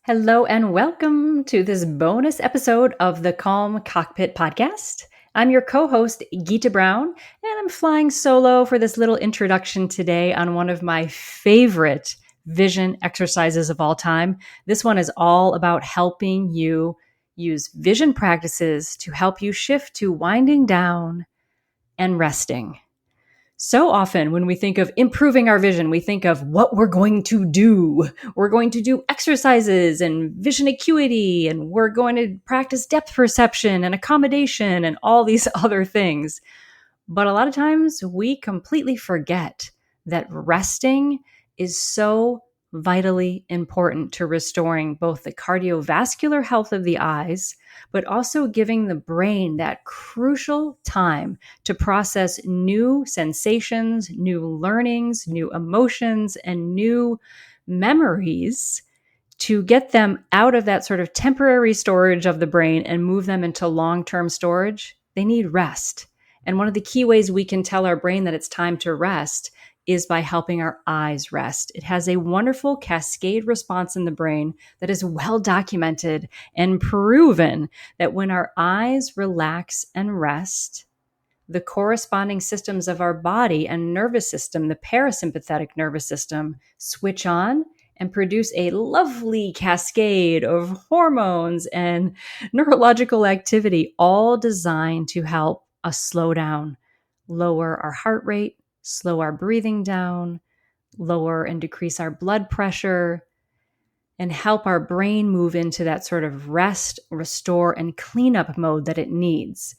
Hello and welcome to this bonus episode of the Calm Cockpit podcast. I'm your co-host, Geeta Brown, and I'm flying solo for this little introduction today on one of my favorite vision exercises of all time. This one is all about helping you use vision practices to help you shift to winding down and resting. So often when we think of improving our vision, we think of what we're going to do. We're going to do exercises and vision acuity, and we're going to practice depth perception and accommodation and all these other things. But a lot of times we completely forget that resting is so vitally important to restoring both the cardiovascular health of the eyes, but also giving the brain that crucial time to process new sensations, new learnings, new emotions, and new memories to get them out of that sort of temporary storage of the brain and move them into long-term storage. They need rest. And one of the key ways we can tell our brain that it's time to rest is by helping our eyes rest. It has a wonderful cascade response in the brain that is well documented and proven that when our eyes relax and rest, the corresponding systems of our body and nervous system, the parasympathetic nervous system, switch on and produce a lovely cascade of hormones and neurological activity, all designed to help us slow down, lower our heart rate, slow our breathing down, lower and decrease our blood pressure, and help our brain move into that sort of rest, restore, and cleanup mode that it needs.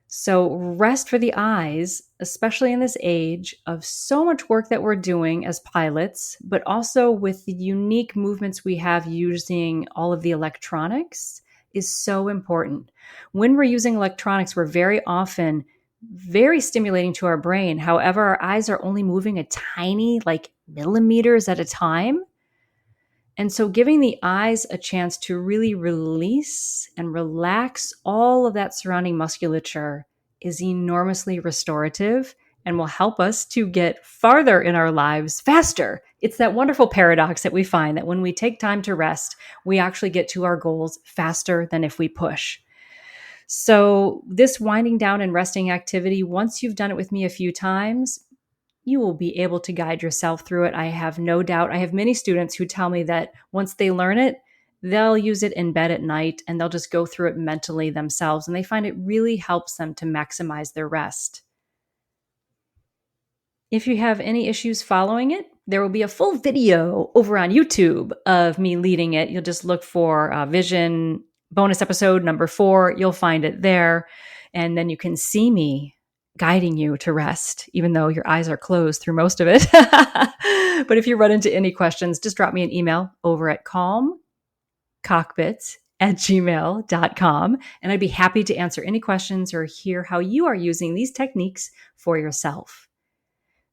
So rest for the eyes, especially in this age of so much work that we're doing as pilots, but also with the unique movements we have using all of the electronics, is so important. When we're using electronics, we're very often very stimulating to our brain. However, our eyes are only moving a tiny, like millimeters at a time. And so giving the eyes a chance to really release and relax all of that surrounding musculature is enormously restorative and will help us to get farther in our lives faster. It's that wonderful paradox that we find that when we take time to rest, we actually get to our goals faster than if we push. So this winding down and resting activity, once you've done it with me a few times, you will be able to guide yourself through it. I have no doubt. I have many students who tell me that once they learn it, they'll use it in bed at night and they'll just go through it mentally themselves. And they find it really helps them to maximize their rest. If you have any issues following it, there will be a full video over on YouTube of me leading it. You'll just look for Vision bonus episode number 4. You'll find it there. And then you can see me guiding you to rest, even though your eyes are closed through most of it. But if you run into any questions, just drop me an email over at calmcockpits@gmail.com. And I'd be happy to answer any questions or hear how you are using these techniques for yourself.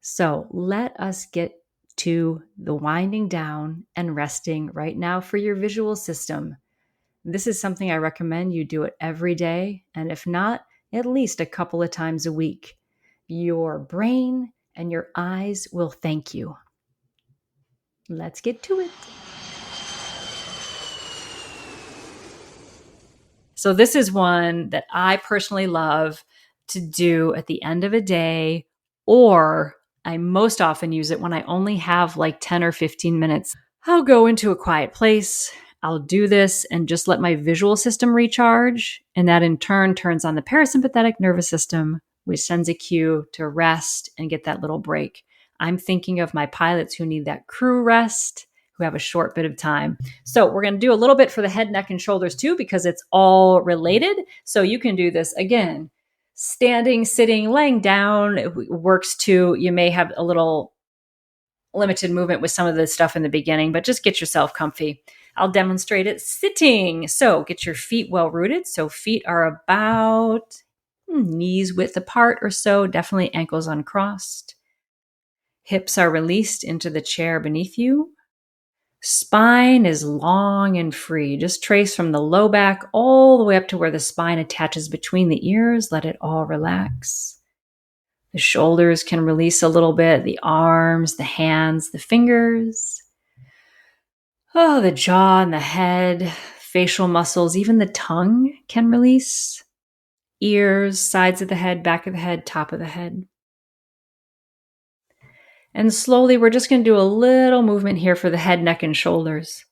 So let us get to the winding down and resting right now for your visual system. This is something I recommend you do it every day. And if not, at least a couple of times a week. Your brain and your eyes will thank you. Let's get to it. So this is one that I personally love to do at the end of a day, or I most often use it when I only have like 10 or 15 minutes. I'll go into a quiet place. I'll do this and just let my visual system recharge. And that in turn turns on the parasympathetic nervous system, which sends a cue to rest and get that little break. I'm thinking of my pilots who need that crew rest, who have a short bit of time. So we're going to do a little bit for the head, neck, and shoulders too, because it's all related. So you can do this again, standing, sitting, laying down. It works too. You may have a little limited movement with some of the stuff in the beginning, but just get yourself comfy. I'll demonstrate it sitting. So get your feet well rooted. So feet are about knees width apart or so, definitely ankles uncrossed. Hips are released into the chair beneath you. Spine is long and free. Just trace from the low back all the way up to where the spine attaches between the ears. Let it all relax. The shoulders can release a little bit, the arms, the hands, the fingers. Oh, the jaw and the head, facial muscles, even the tongue can release. Ears, sides of the head, back of the head, top of the head. And slowly, we're just going to do a little movement here for the head, neck, and shoulders.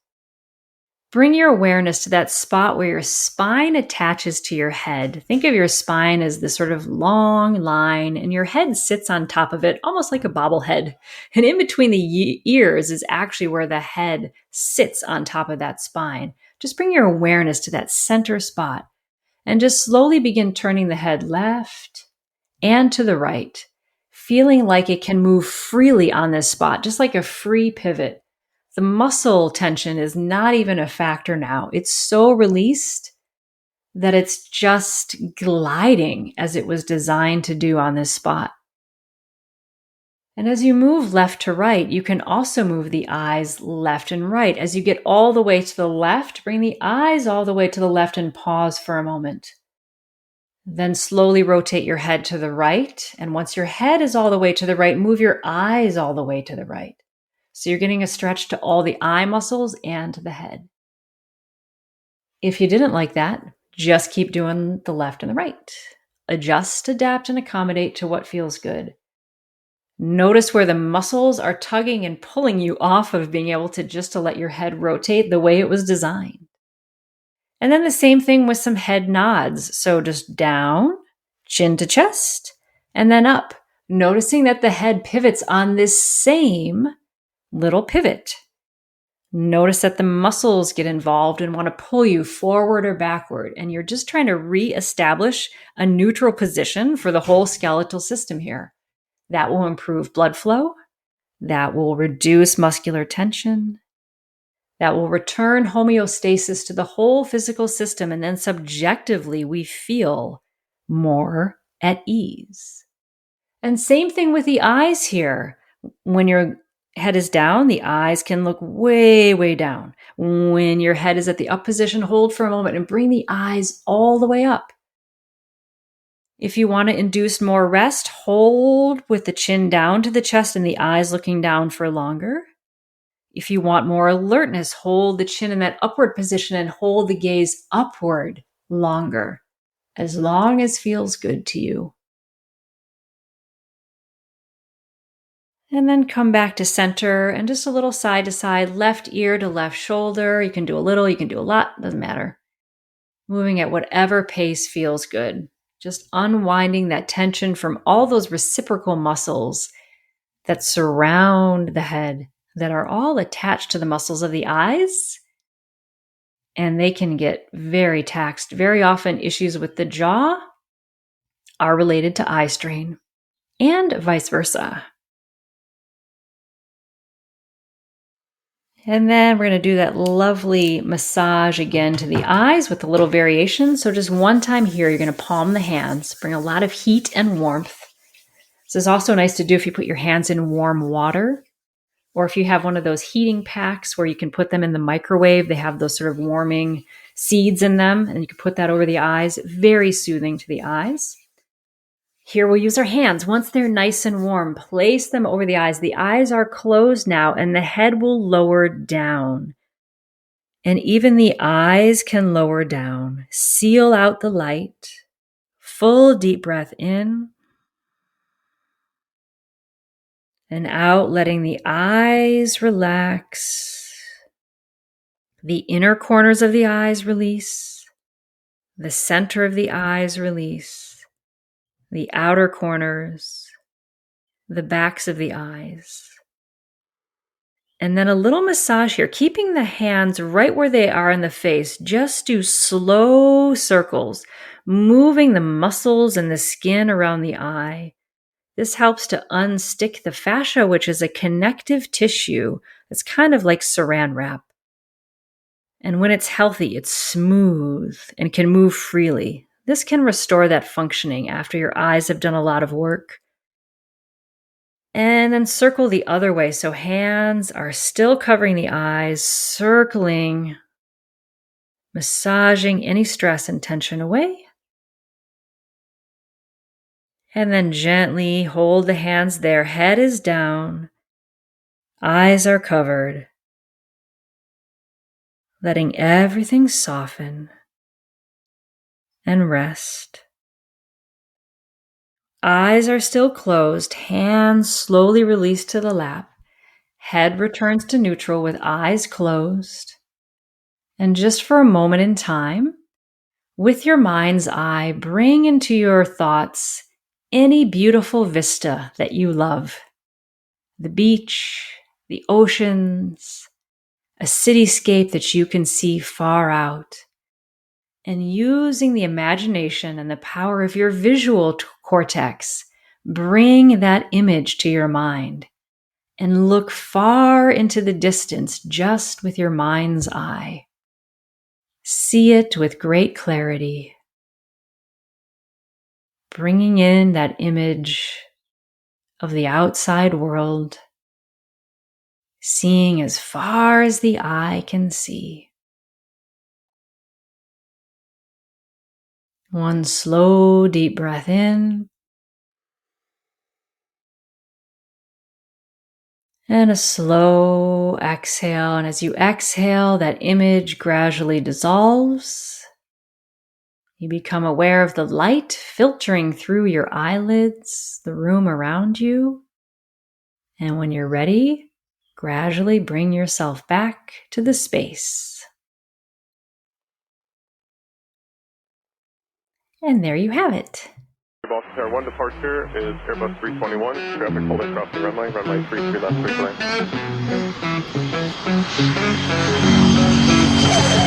Bring your awareness to that spot where your spine attaches to your head. Think of your spine as this sort of long line, and your head sits on top of it, almost like a bobblehead. And in between the ears is actually where the head sits on top of that spine. Just bring your awareness to that center spot and just slowly begin turning the head left and to the right, feeling like it can move freely on this spot, just like a free pivot. The muscle tension is not even a factor now. It's so released that it's just gliding as it was designed to do on this spot. And as you move left to right, you can also move the eyes left and right. As you get all the way to the left, bring the eyes all the way to the left and pause for a moment. Then slowly rotate your head to the right. And once your head is all the way to the right, move your eyes all the way to the right. So you're getting a stretch to all the eye muscles and to the head. If you didn't like that, just keep doing the left and the right. Adjust, adapt, and accommodate to what feels good. Notice where the muscles are tugging and pulling you off of being able to let your head rotate the way it was designed. And then the same thing with some head nods. So just down, chin to chest, and then up, noticing that the head pivots on this same little pivot. Notice that the muscles get involved and want to pull you forward or backward, and you're just trying to reestablish a neutral position for the whole skeletal system here. That will improve blood flow. That will reduce muscular tension. That will return homeostasis to the whole physical system, and then subjectively we feel more at ease. And same thing with the eyes here. When your head is down, the eyes can look way, way down. When your head is at the up position, hold for a moment and bring the eyes all the way up. If you want to induce more rest, hold with the chin down to the chest and the eyes looking down for longer. If you want more alertness, hold the chin in that upward position and hold the gaze upward longer, as long as feels good to you. And then come back to center and just a little side to side, left ear to left shoulder. You can do a little, you can do a lot, doesn't matter. Moving at whatever pace feels good. Just unwinding that tension from all those reciprocal muscles that surround the head, that are all attached to the muscles of the eyes. And they can get very taxed. Very often, issues with the jaw are related to eye strain, and vice versa. And then we're going to do that lovely massage again to the eyes with a little variation. So just one time here, you're going to palm the hands, bring a lot of heat and warmth. This is also nice to do if you put your hands in warm water, or if you have one of those heating packs where you can put them in the microwave. They have those sort of warming seeds in them, and you can put that over the eyes. Very soothing to the eyes. Here we'll use our hands. Once they're nice and warm, place them over the eyes. The eyes are closed now, and the head will lower down. And even the eyes can lower down. Seal out the light. Full deep breath in and out, letting the eyes relax. The inner corners of the eyes release. The center of the eyes release. The outer corners, the backs of the eyes. And then a little massage here, keeping the hands right where they are in the face. Just do slow circles, moving the muscles and the skin around the eye. This helps to unstick the fascia, which is a connective tissue. It's kind of like saran wrap. And when it's healthy, it's smooth and can move freely. This can restore that functioning after your eyes have done a lot of work. And then circle the other way. So hands are still covering the eyes, circling, massaging any stress and tension away. And then gently hold the hands there. Head is down. Eyes are covered. letting everything soften and rest. Eyes are still closed, hands slowly released to the lap. Head returns to neutral with eyes closed. And just for a moment in time, with your mind's eye, bring into your thoughts any beautiful vista that you love. The beach, the oceans, a cityscape that you can see far out. And using the imagination and the power of your visual cortex, bring that image to your mind and look far into the distance just with your mind's eye. See it with great clarity, bringing in that image of the outside world, seeing as far as the eye can see. One slow, deep breath in, and a slow exhale. And as you exhale, that image gradually dissolves. You become aware of the light filtering through your eyelids, the room around you. And when you're ready, gradually bring yourself back to the space. And there you have it. Airbus Air 1 departure is Airbus 321, traffic holding crossing runway 33 left 3 lane.